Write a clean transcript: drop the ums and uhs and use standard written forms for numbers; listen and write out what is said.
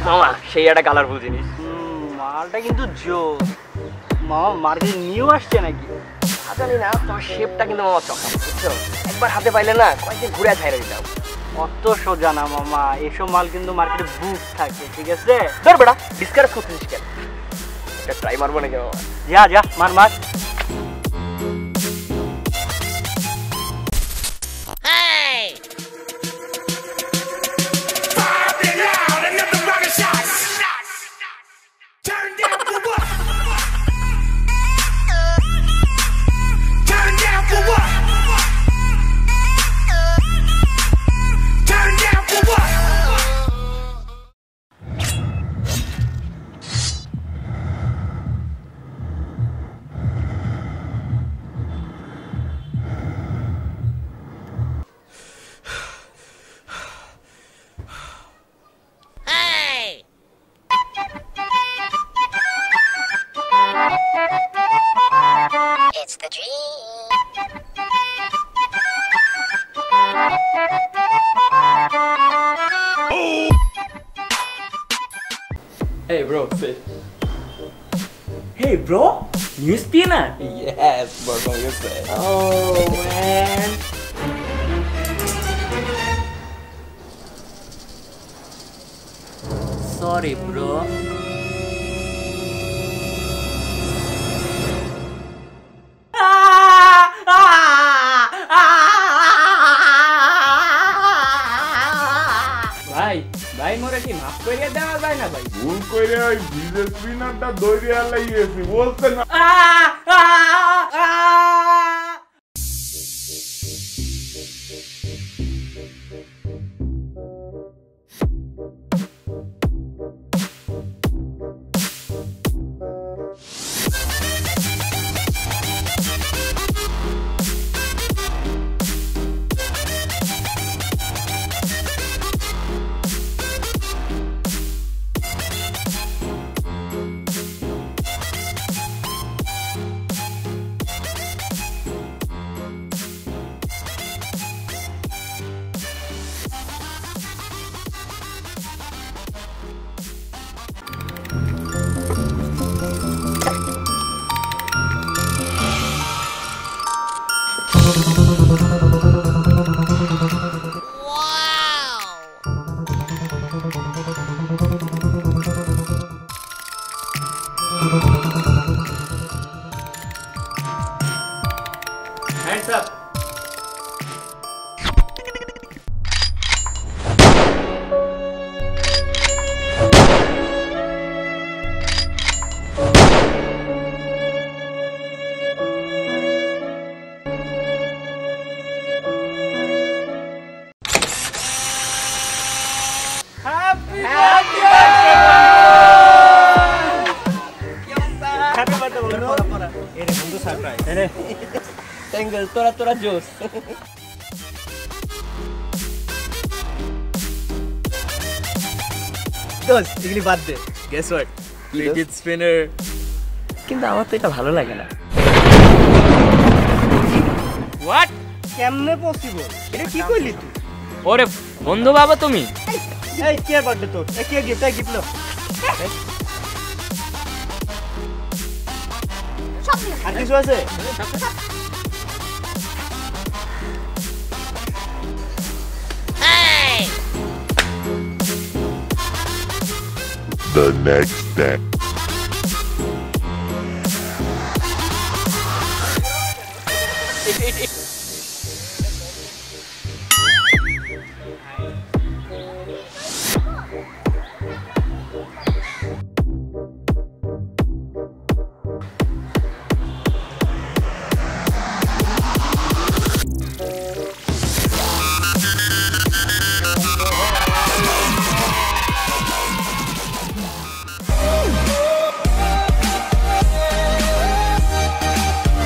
মামা সেই একটা কালারফুল জিনিস। মালটা কিন্তু মামা মার্কেটে নিউ আসছে নাকি জানি না, তোমার শেপটা কিন্তু মামা চকা, বুঝছো? একবার হাতে পাইলে না কয়েকদিন ঘুরে ছাইড়ে দিতাম। অত সোজা না মামা, এসব মাল কিন্তু মার্কেটে বুক থাকে, ঠিক আছে? ধর বেটা ডিসকারেজ করতেছিস কেন? এটা ট্রাই মারবো নাকি মামা? যা যা মার মার। It's the dream. Hey bro, sit. Hey bro, new spinner? Yes, bro, you say. Oh man. Sorry bro. ভাই মোরে কি মাফ কইরা দেওয়া যায় না ভাই? ভুল কইরে ওই ভিজে স্পিনারটা দইরা লাইয়েছি বলতে না। Hands up. Tangle, toরা জোস। দোস্ত এগুলি বাদ দে। Guess what? Fidget spinner. কিন্তু আমার তো এটা ভালো লাগে না। What? কেমনে পসিবল? এটা কি কইলি তুই? ওরে বন্ধু বাবা তুমি? এই কে বার্থডে তোর? এ কে গিফট লো। আর কিছু আছে? The next day.